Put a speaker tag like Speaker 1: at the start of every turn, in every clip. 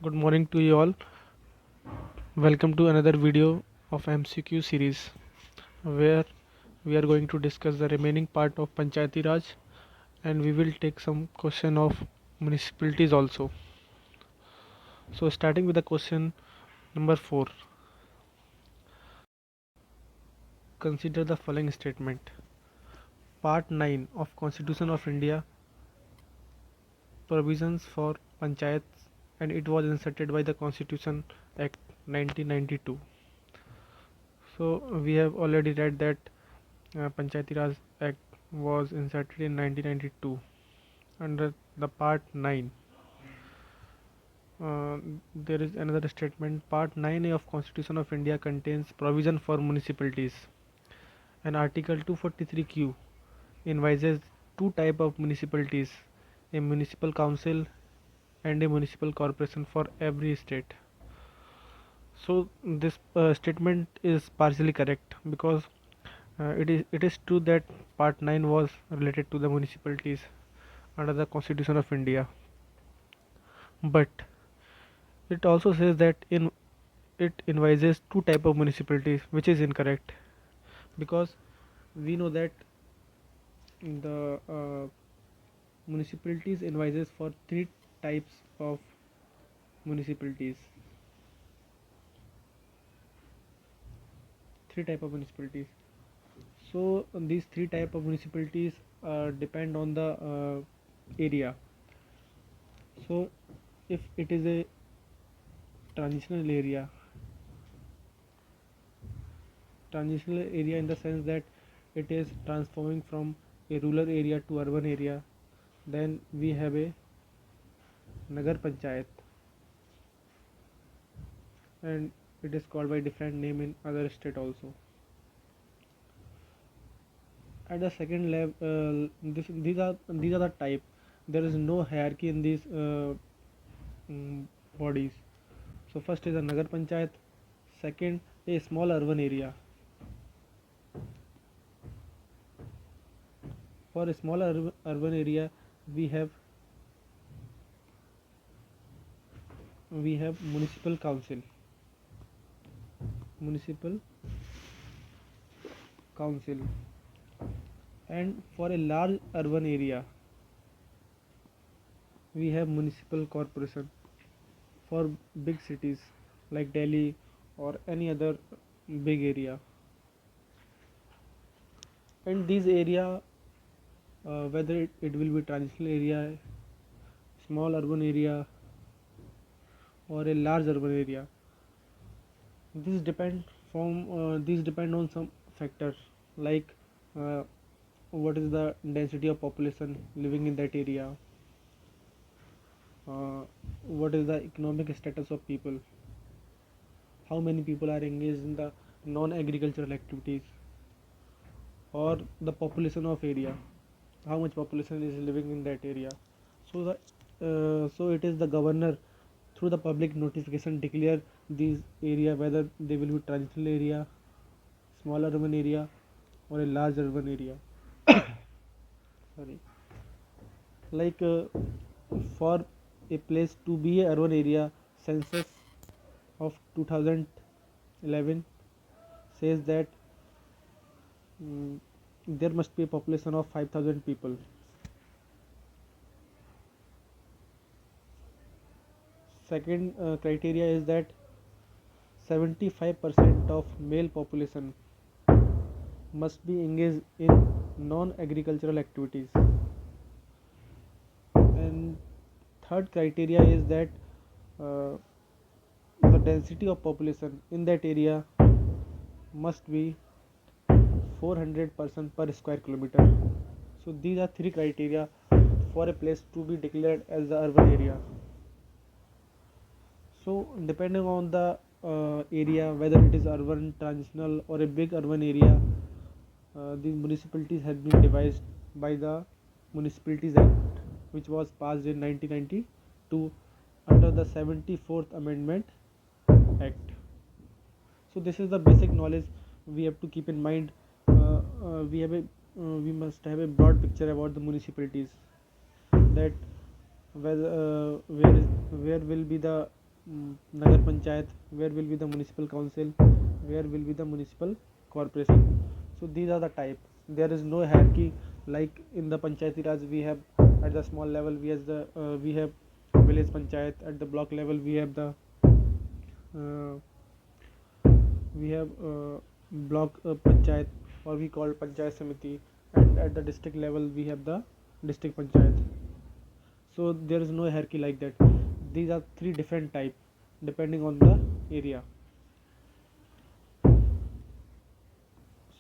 Speaker 1: Good morning to you all. Welcome to another video of MCQ series where we are going to discuss the remaining part of Panchayati Raj and we will take some question of municipalities also. So starting with the question number 4. Consider the following statement. Part 9 of Constitution of India provisions for panchayats and it was inserted by the Constitution Act 1992. So we have already read that Panchayati Raj Act was inserted in 1992 under the Part 9. Uh, there is another statement. Part 9A of Constitution of India contains provision for municipalities, and Article 243Q envisages two types of municipalities: a municipal council and a municipal corporation for every state. So this statement is partially correct because it is true that Part 9 was related to the municipalities under the Constitution of India, but it also says that in it envisages two type of municipalities, which is incorrect because we know that the municipalities envisages for three types of municipalities. Three type of municipalities. So these three type of municipalities depend on the area. So if it is a transitional area, transitional area in the sense that it is transforming from a rural area to urban area, then we have a Nagar Panchayat and it is called by different name in other state also. At the second level, these are the type. There is no hierarchy in these mm, bodies. So first is a Nagar Panchayat, second a small urban area. For a small urban area, we have municipal council. Municipal council, and for a large urban area, we have municipal corporation. For big cities like Delhi or any other big area, and these area, whether it will be transitional area, small urban area, or a large urban area, these depend on some factors like uh, what is the density of population living in that area, uh, what is the economic status of people, how many people are engaged in the non-agricultural activities, or the population of area, how much population is living in that area. So it is the governor through the public notification declare these area whether they will be transitional area, small urban area, or a large urban area. Sorry, like for a place to be a urban area, census of 2011 says that there must be a population of 5,000 people. Second criteria is that 75% of male population must be engaged in non-agricultural activities. And third criteria is that uh, the density of population in that area must be 400 person per square kilometer. So these are three criteria for a place to be declared as the urban area. So depending on the area, whether it is urban, transitional, or a big urban area, these municipalities have been devised by the Municipalities Act, which was passed in 1992 under the 74th Amendment Act. So this is the basic knowledge we have to keep in mind. We must have a broad picture about the municipalities, that where will be the Nagar Panchayat, where will be the municipal council, where will be the municipal corporation. So these are the type. There is no hierarchy like in the Panchayati Raj. We have at the small level we have village panchayat. At the block level uh, we have block panchayat, or we call panchayat samiti, and at the district level we have the district panchayat. So there is no hierarchy like that. These are three different type depending on the area.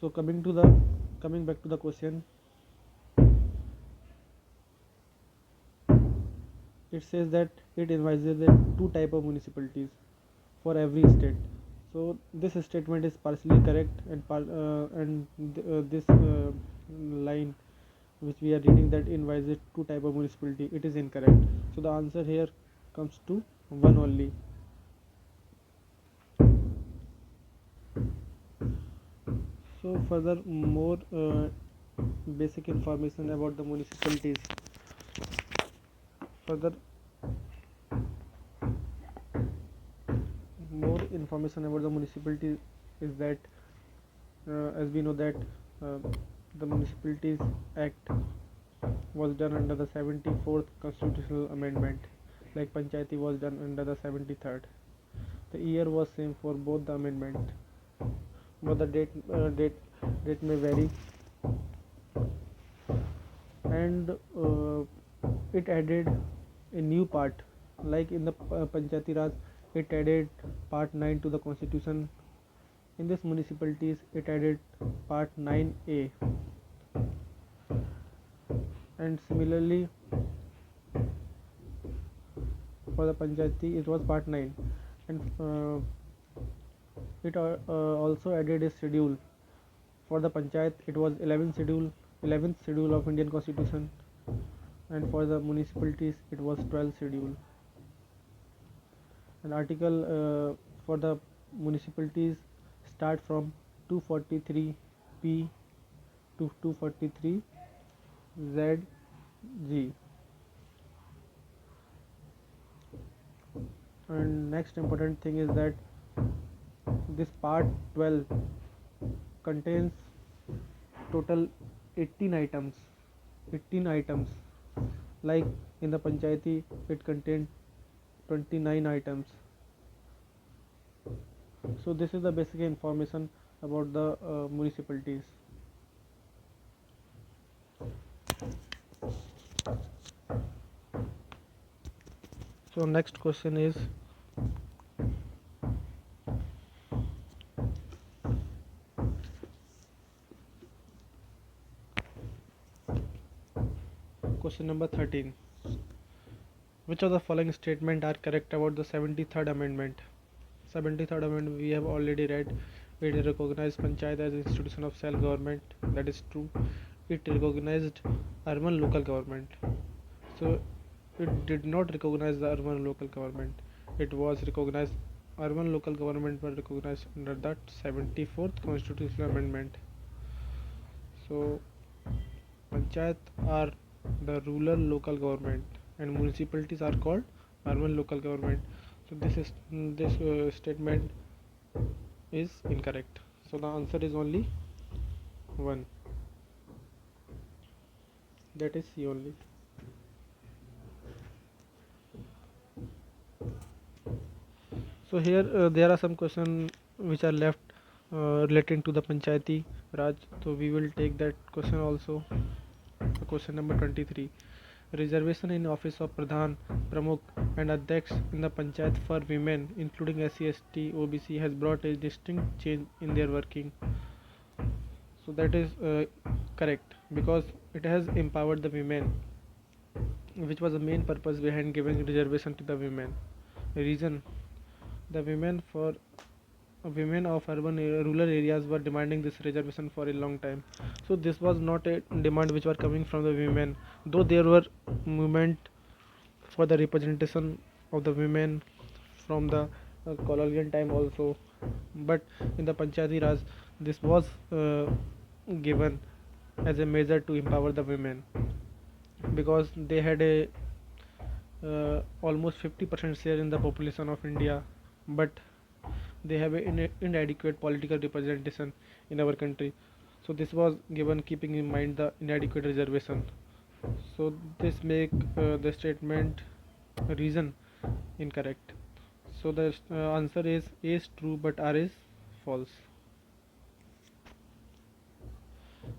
Speaker 1: So coming back to the question, it says that it advises that two type of municipalities for every state. So this statement is partially correct, and this line which we are reading, that advises two type of municipality, it is incorrect. So the answer here comes to one only. So further, more basic information about the municipalities. Further, more information about the municipality is that, as we know that uh, the Municipalities Act was done under the 74th constitutional amendment, like Panchayati was done under the 73rd. The year was same for both the amendment, but the date may vary, and it added a new part, like in the Panchayati Raj, it added part 9 to the constitution. In this municipalities, it added part 9A, and similarly for the Panchayati it was part 9, and it also added a schedule. For the Panchayat it was 11th schedule of Indian Constitution, and for the municipalities it was 12th schedule. An article for the municipalities start from 243p to 243zg. And next important thing is that this part 12 contains total 18 items. 18 items, like in the Panchayati it contained 29 items. So this is the basic information about the municipalities. So next question is, question number 13. Which of the following statements are correct about the 73rd amendment? 73rd amendment we have already read. It recognized Panchayat as an institution of self-government. That is true. It recognized urban local government. So it did not recognize the urban local government. It was recognized, urban local government were recognized under that 74th constitutional amendment. So Panchayat are the rural local government, and municipalities are called urban local government. So this statement is incorrect. So the answer is only one. That is C only. So here there are some questions which are left relating to the Panchayati Raj. So we will take that question also. So question number 23. Reservation in office of Pradhan, Pramukh and Adhyaksh in the Panchayat for women, including SC, ST, OBC, has brought a distinct change in their working. So that is correct, because it has empowered the women, which was the main purpose behind giving reservation to the women. Reason: the women of urban rural areas were demanding this reservation for a long time. So this was not a demand which were coming from the women, though there were movement for the representation of the women from the colonial time also, but in the Panchayati Raj this was given as a measure to empower the women, because they had a almost 50% share in the population of India, but they have an inadequate political representation in our country. So this was given keeping in mind the inadequate reservation. So this make the statement reason incorrect. So the answer is A is true but R is false.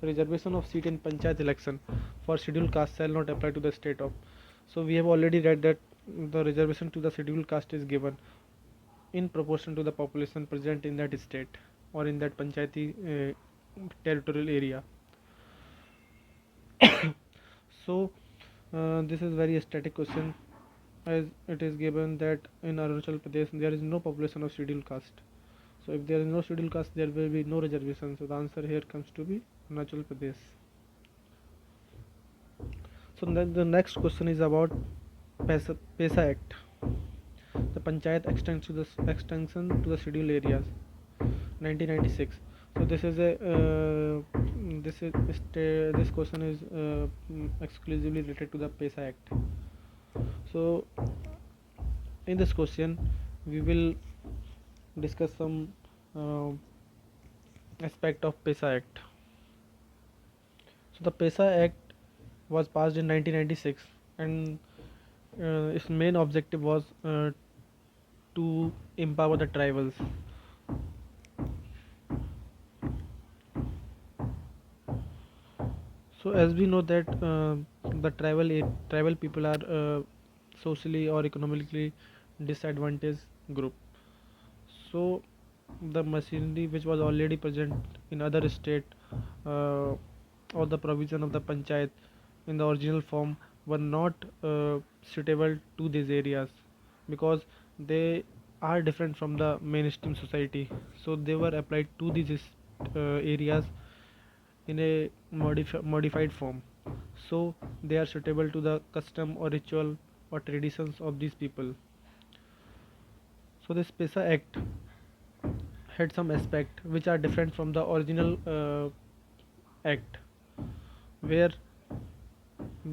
Speaker 1: Reservation of seat in Panchayat election for scheduled caste shall not apply to the state of. So we have already read that the reservation to the scheduled caste is given in proportion to the population present in that state or in that Panchayati territorial area. So this is very static question, as it is given that in Arunachal Pradesh there is no population of scheduled caste. So if there is no scheduled caste, there will be no reservation. So the answer here comes to be Arunachal Pradesh. So then the next question is about PESA Act. The Panchayat extension to the scheduled areas, 1996. So this is a this question is exclusively related to the PESA Act. So in this question we will discuss some uh, aspect of PESA Act. So the PESA Act was passed in 1996, and its main objective was to empower the tribals. So as we know that the tribal people are socially or economically disadvantaged group. So the machinery which was already present in other state uh, or the provision of the panchayat in the original form were not suitable to these areas, because they are different from the mainstream society. So they were applied to these areas in a modified form, so they are suitable to the custom or ritual or traditions of these people. So this PESA Act had some aspect which are different from the original act, where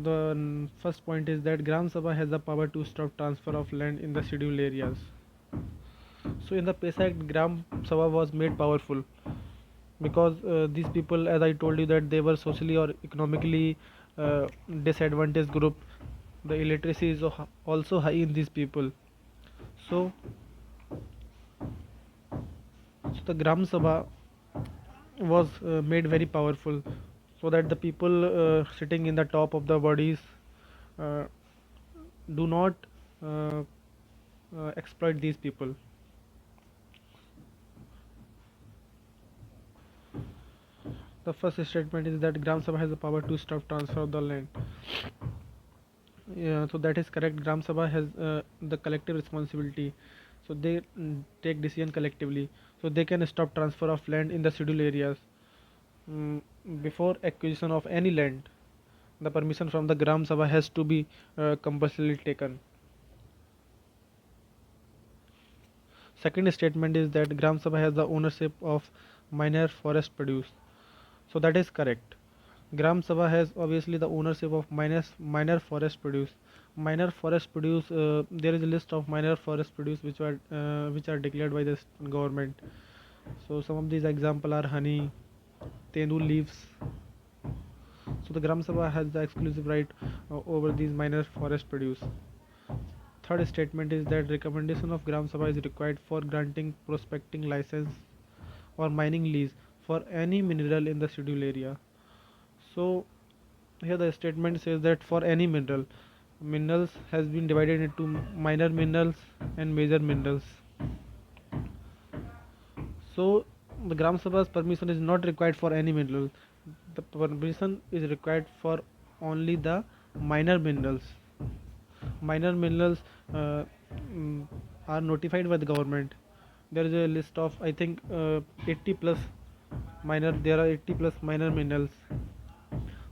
Speaker 1: the first point is that Gram Sabha has the power to stop transfer of land in the scheduled areas. So in the PESA Act, Gram Sabha was made powerful because these people, as I told you, that they were socially or economically disadvantaged group. The illiteracy is also high in these people. So, so the Gram Sabha was made very powerful, so that the people sitting in the top of the bodies uh, do not uh, exploit these people. The first statement is that Gram Sabha has the power to stop transfer of the land. Yeah, so that is correct. Gram Sabha has the collective responsibility, so they take decision collectively. So they can stop transfer of land in the scheduled areas. Mm, Before acquisition of any land, the permission from the Gram Sabha has to be compulsorily taken. Second statement is that Gram Sabha has the ownership of minor forest produce. So that is correct. Gram Sabha has obviously the ownership of minor forest produce. Minor forest produce. There is a list of minor forest produce which are declared by the government. So some of these example are honey, tendu leaves. So the Gram Sabha has the exclusive right over these minor forest produce. Third statement is that recommendation of Gram Sabha is required for granting prospecting license or mining lease for any mineral in the scheduled area. So here the statement says that for any minerals has been divided into minor minerals and major minerals. So the Gram Sabha's permission is not required for any mineral. The permission is required for only the minor minerals. Minor minerals uh, mm, are notified by the government. There is a list of, I think, 80 plus minor. There are 80 plus minor minerals.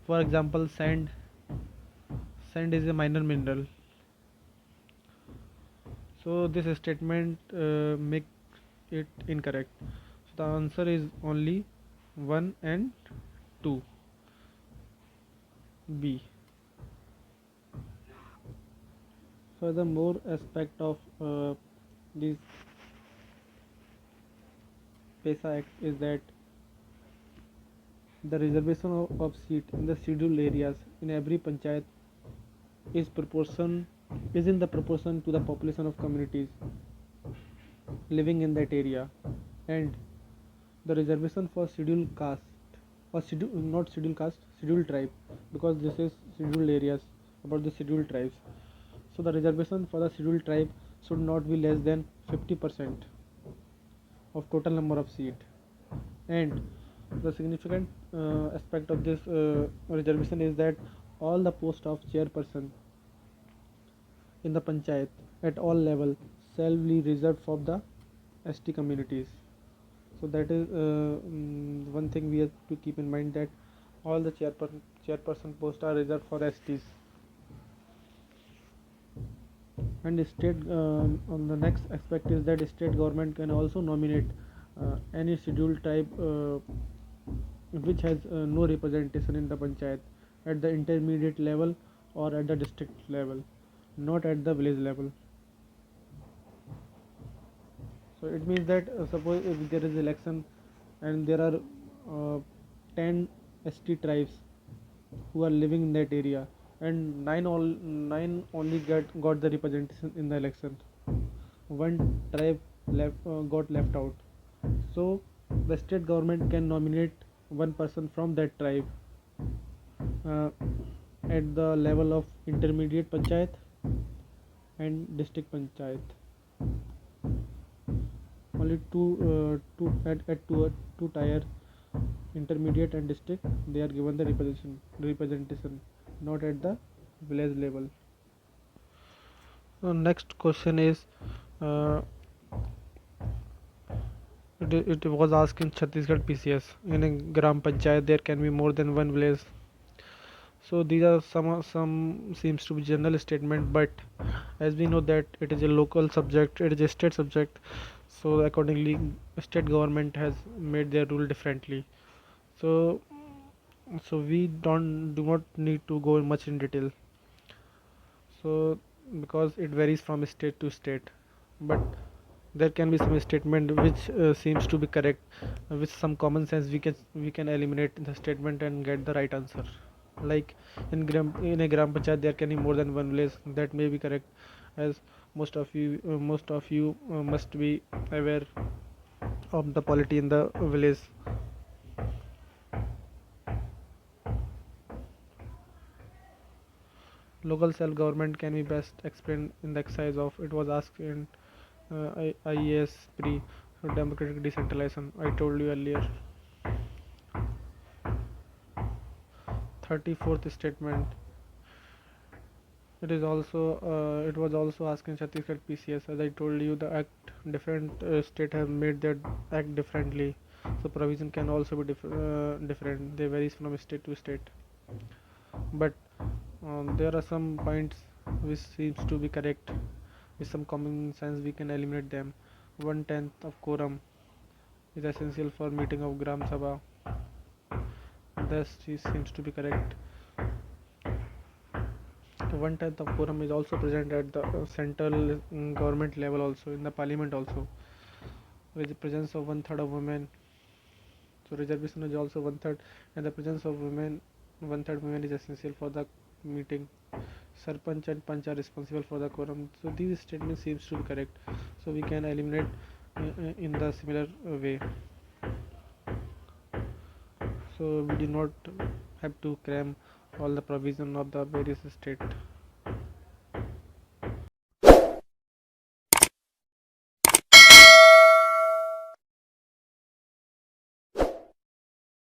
Speaker 1: For example, sand. Sand is a minor mineral. So this statement make it incorrect. So the answer is only 1 and 2. B. Furthermore, aspect of this PESA Act is that the reservation of seat in the scheduled areas in every panchayat is proportion is in the proportion to the population of communities living in that area, and the reservation for scheduled caste or not scheduled caste, scheduled tribe, because this is scheduled areas about the scheduled tribes. So the reservation for the scheduled tribe should not be less than 50% of total number of seat. And the significant aspect of this reservation is that all the post of chairperson in the panchayat at all level shall be reserved for the ST communities. So that is one thing we have to keep in mind, that all the chairperson posts are reserved for STs. And state on the next aspect is that state government can also nominate any scheduled tribe which has no representation in the panchayat at the intermediate level or at the district level, not at the village level. So it means that suppose if there is election and there are 10 ST tribes who are living in that area, and nine only got the representation in the election. One tribe got left out. So the state government can nominate one person from that tribe uh, at the level of intermediate panchayat and district panchayat. Only two tier, intermediate and district, they are given the representation, not at the village level. Next question is, uh, it was asked in Chhattisgarh PCS. In a Gram Panchayat, there can be more than one village. So these are some seems to be general statement, but as we know that it is a local subject, it is a state subject. So accordingly, state government has made their rule differently. So we do not need to go much in detail. So because it varies from state to state, but there can be some statement which seems to be correct. With some common sense we can eliminate the statement and get the right answer. Like in a gram panchayat there can be more than one village, that may be correct, as most of you must be aware of the polity in the village. Local self government can be best explained in the exercise of, it was asked in IES pre democratic decentralization, I told you earlier. 34th statement, it was also asked in Chhattisgarh PCS. As I told you, the act different state have made their act differently, so provision can also be different. They varies from state to state, but there are some points which seems to be correct. With some common sense we can eliminate them. 1/10 of quorum is essential for meeting of Gram Sabha. Thus seems to be correct. 1/10 of quorum is also present at the central government level, also in the parliament also, with the presence of 1/3 of women. So reservation is also 1/3, and the presence of women, 1/3 women is essential for the meeting. Sarpanch and Panch are responsible for the quorum. So these statements seems to be correct. So we can eliminate in the similar way. So we do not have to cram all the provision of the various state.